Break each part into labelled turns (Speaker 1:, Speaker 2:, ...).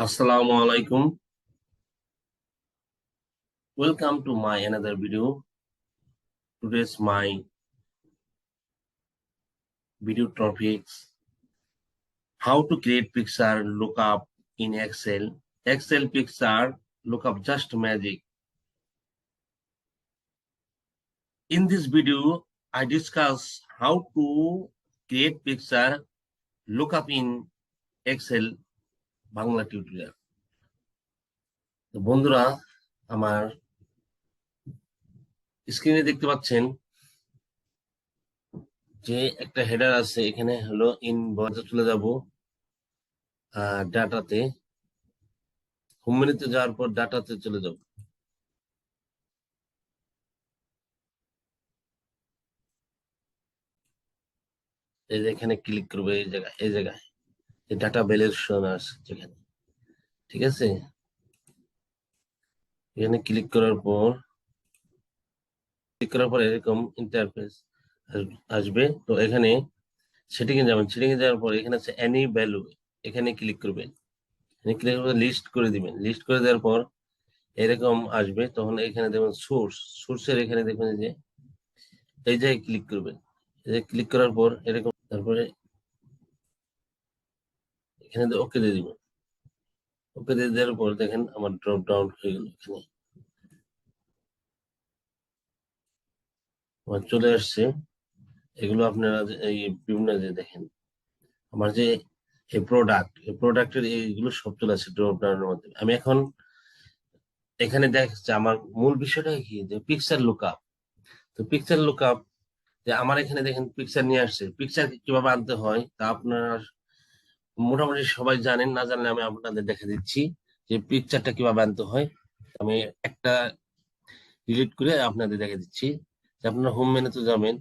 Speaker 1: Assalamu alaikum. Welcome to my another video. Today's my video topics: how to create picture lookup in Excel. Excel picture lookup just magic. In this video, I discuss how to create picture lookup in Excel Bangla tutorial. তো বন্ধুরা, আমার স্ক্রিনে দেখতে পাচ্ছেন যে একটা header আছে, এখানে হলো ইনভয়েসে চলে যাব, ডাটাতে, হোম মেনুতে যাওয়ার পর ডাটাতে চলে যাব। এই যে এখানে ক্লিক করবে, এই জায়গায় ডাটা ভ্যালিডেশন আছে যেখানে, ঠিক আছে। এখানে ক্লিক করার পর এরকম ইন্টারফেস আসবে। তো এখানে সেটিং এ যাবেন, সেটিং এ যাওয়ার পর এখানে আছে এনি ভ্যালু, এখানে ক্লিক করবেন। এখানে ক্লিক করে লিস্ট করে দিবেন। লিস্ট করে দেওয়ার পর এরকম আসবে, তখন এখানে দেখবেন সোর্সের এখানে দেখবেন যে এই জায়গায় ক্লিক করবেন। এই যে ক্লিক করার পর এরকম, তারপরে এখানে ওকে দিয়ে দিবেন। ওকে দিয়ে দেওয়ার পর দেখেন আমার ড্রপ ডাউন হয়ে গেল, এখানে আমার চলে আসছে। এগুলো আপনারা এই বিভিন্ন যে দেখেন আমার যে এই প্রোডাক্টের এইগুলো সব চলে আসছে ড্রপ ডাউনের মাধ্যমে। আমি এখন এখানে দেখাচ্ছি আমার মূল বিষয়টা কি, যে পিকচার লুকআপ। তো পিকচার লুকআপ যে আমার এখানে দেখেন পিকচার নিয়ে আসছে। পিকচার কিভাবে আনতে হয় তা আপনারা মোটামুটি সবাই জানেন, না জানলে আমি আপনাদের দেখে দিচ্ছি যে পিকচারটা কিভাবে আনতে হয়। আমি একটা ডিলিট করে আপনাদের দেখে দিচ্ছি। যে আপনারা হোম মেনুতে যাবেন,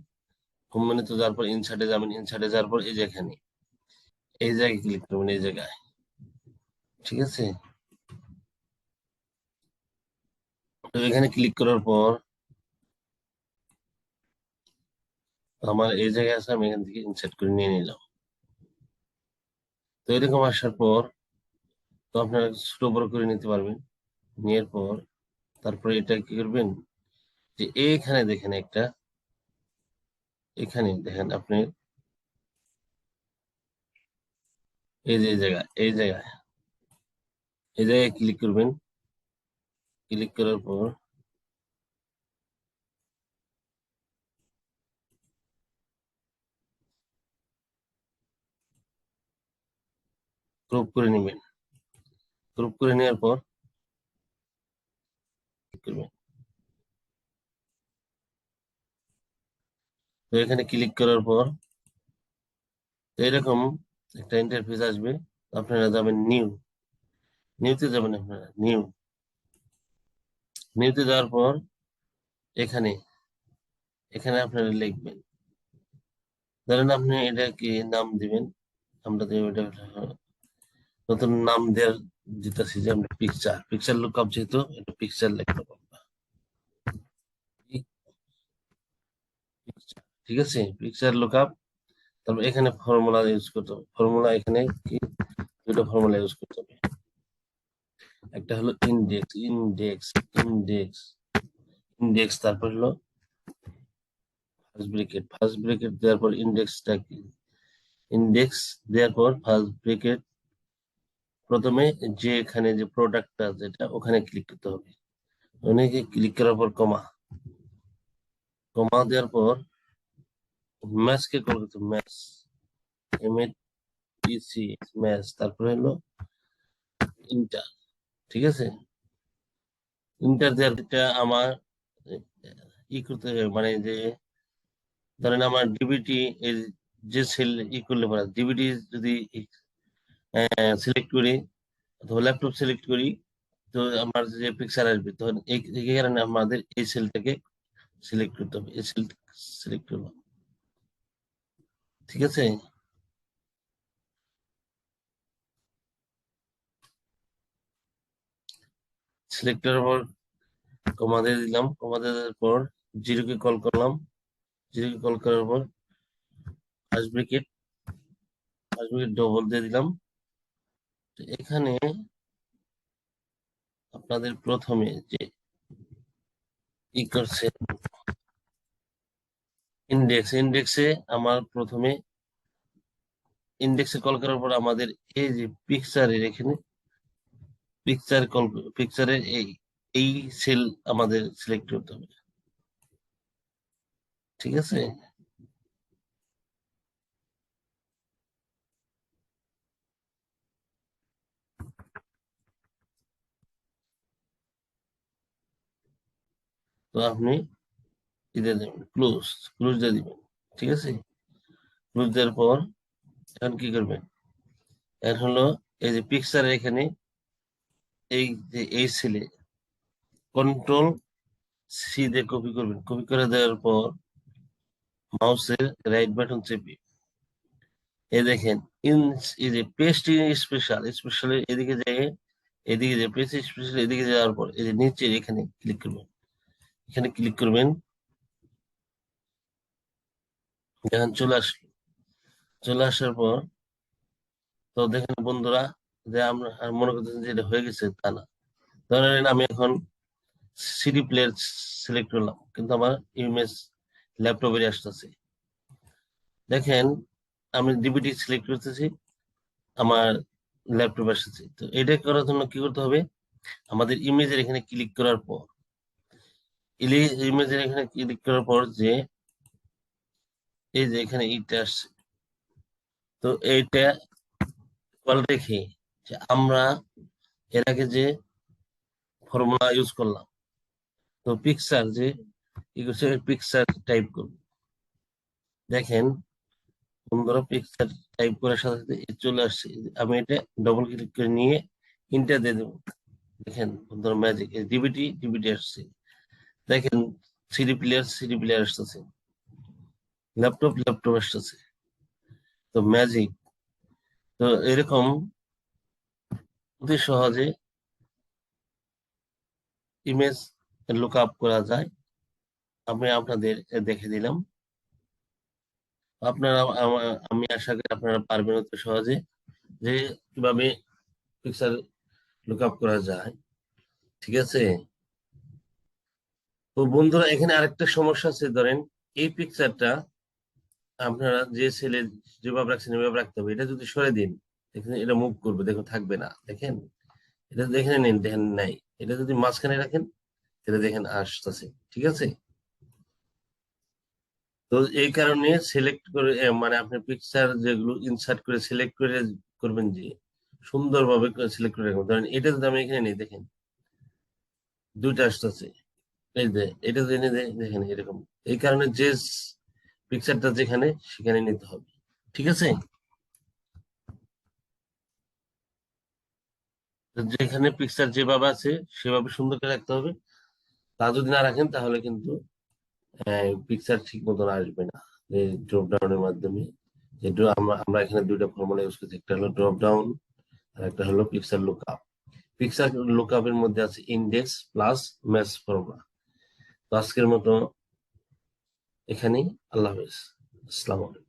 Speaker 1: হোম মেনুতে যাওয়ার পর ইনসার্টে যাবেন, ইনসার্টে যাওয়ার পর এই যে এখানে এই জায়গায় ক্লিক করবেন, এই জায়গায়, ঠিক আছে। তো এখানে ক্লিক করার পর আমার এই জায়গায় আছে, আমি এখান থেকে ইনসার্ট করে নিয়ে নিলাম। তো এরকম আসার পর তো আপনারা ছোট বড় করে নিতে পারবেন। নেওয়ার পর তারপরে এটা কি করবেন, যে এইখানে দেখেন একটা, এখানে দেখেন আপনি এই যে এই জায়গায় ক্লিক করবেন। ক্লিক করার পর ক্রপ করে নেবেন। ক্রপ করে নেওয়ার পর ক্লিক করবেন। তো এখানে ক্লিক করার পর এরকম একটা ইন্টারফেস আসবে। আপনারা যাবেন নিউতে যাবেন, আপনারা নিউতে যাওয়ার পর এখানে এখানে আপনারা লিখবেন, ধরেন আপনি এটা কি নাম দিবেন। আমরা তো এটা নতুন নাম দেওয়ার দিতেছি, যে আমরা পিকচার লুকআপ, যেহেতু এটা পিকচার লিখতে পারবো, ঠিক আছে, পিকচার লুকআপ। তারপর এখানে ফর্মুলা ইউজ করতে হবে। ফর্মুলা এখানে কি দুটো ফর্মুলা ইউজ করতে হবে। একটা হলো ইন্ডেক্স, তারপর হলো ফার্স্ট ব্রেকেট দেওয়ার পর ইন্ডেক্সটা কি, ইন্ডেক্স দেওয়ার পর ফার্স্ট ব্রেকেট, প্রথমে যে এখানে যে প্রোডাক্টটা যেটা ওখানে ক্লিক করতে হবে। অনেকে ক্লিক করার পর কমা দেওয়ার পর ম্যাচকে কল করতে হবে, ম্যাচ, তারপরে হলো ইন্টার, ঠিক আছে। ইন্টার দেওয়ার এটা আমার করতে হবে, মানে যে ধরেন আমার ডিবিটি এর যে সেল করলে পরে ডিবিটি যদি সিলেক্ট করি অথবা ল্যাপটপ সিলেক্ট করি, তো আমার যে পিকচার আসবে, তখন এই কারণে আমাদের এই সেলটাকে সিলেক্ট করতে হবে। এই সেল সিলেক্ট করবো, ঠিক আছে। সিলেক্ট করার পর কমা দিয়ে দিলাম, কমা দেওয়ার পর জিরোকে কল করলাম, জিরোকে কল করার পর ফার্স্ট ব্রেকেট ডবল দিয়ে দিলাম। এখানে আপনাদের প্রথমে যে ই করছে ইন্ডেক্সে আমার প্রথমে ইন্ডেক্সে কল করার পর আমাদের এই যে পিকচারের এখানে পিকচারের এই সেল আমাদের সিলেক্ট করতে হবে, ঠিক আছে? তো আপনি দিয়ে দেবেন ক্লোজ দিয়ে দিবেন, ঠিক আছে? ক্লোজ দেওয়ার পর এখন কি করবেন, এখন হলো এই যে পিকচারের এখানে এই যে এই সেলে কন্ট্রোল সি দিয়ে কপি করবেন, কপি করে দেওয়ার পর মাউসের রাইট বাটন চেপে এই দেখেন ইন এই যে পেস্ট ইন স্পেশাল এদিকে যায়, এদিকে যে পেস্ট স্পেশাল এদিকে যাওয়ার পর এই যে নিচে এখানে ক্লিক করবেন, এখানে ক্লিক করবেন। যখন চলে আসার পর তো দেখেন বন্ধুরা যে আমরা আর মনে করতেছেন যে এটা হয়ে গেছে, তা না। ধরেন আমি এখন সিডি প্লেয়ার সিলেক্ট করলাম কিন্তু আমার ইমেজ ল্যাপটপে আসতেছে। দেখেন আমি ডিভিডি সিলেক্ট করতেছি, আমার ল্যাপটপ আসতেছে। তো এটা করার জন্য কি করতে হবে, আমাদের ইমেজের এখানে ক্লিক করার পর ইমেজের এখানে ক্লিক করার পর যে এই যে এখানে ইটা আসছে, তো এইটা কল রেখে যে আমরা এর আগে যে ফর্মুলা ইউজ করলাম, তো পিকচার যে কি করছে পিকচার টাইপ করব। দেখেন বন্ধুরা পিকচার টাইপ করার সাথে সাথে এ চলে আসছে, আমি এটা ডবল ক্লিক করে নিয়ে ইন্টার দিয়ে দেবো। দেখেন বন্ধুরা ম্যাজিক ডিবিটি আসছে। দেখেন সিডি প্লেয়ার আসতেছে, ল্যাপটপ আসতেছে। তো ম্যাজিক। তো এরকম অতি সহজে ইমেজ লুক আপ করা যায়। আমি আপনাদের দেখে দিলাম। আপনারা আমি আশা করি আপনারা পারবেন অতি সহজে যে কিভাবে পিকচার লুক আপ করা যায়, ঠিক আছে? তো বন্ধুরা এখানে আরেকটা সমস্যা আছে, ধরেন এই পিকচারটা আপনারা যে সেলে যেভাবে রাখছেন এভাবে রাখতে হবে। এটা যদি সরে দিন এখানে এটা মুভ করবে, দেখো থাকবে না। দেখেন এটা দেখে নিন, দেখেন নাই। এটা যদি মাঝখানে রাখেন এটা দেখেন আসতেছে, ঠিক আছে? তো এই কারণে সিলেক্ট করে মানে আপনি পিকচার যেগুলো ইনসার্ট করে সিলেক্ট করে করবেন, যে সুন্দরভাবে সিলেক্ট করে রাখবেন। ধরেন এটা যদি আমি এখানে নিই, দেখেন দুইটা আসতেছে। এই যে এটা যদি এনে দেখেন এরকম। এই কারণে যে পিকচারটা যেখানে সেখানে নিতে হবে, ঠিক আছে? তো যেখানে পিকচার যেভাবে আছে সেভাবে সুন্দর করে রাখতে হবে। তা যদি না রাখেন তাহলে কিন্তু পিকচার ঠিক মতন আসবে না। এই ড্রপ ডাউনের মাধ্যমে যে আমরা এখানে দুইটা ফর্মুলা ইউজ করছি, একটা হলো ড্রপ ডাউন আর একটা হলো পিকচার লুকআপ। পিকচার লুকআপের মধ্যে আছে ইন্ডেক্স প্লাস ম্যাচ ফর্মুলা। তো আজকের মতো এখানেই, আল্লাহ হাফেজ, আসসালামু আলাইকুম।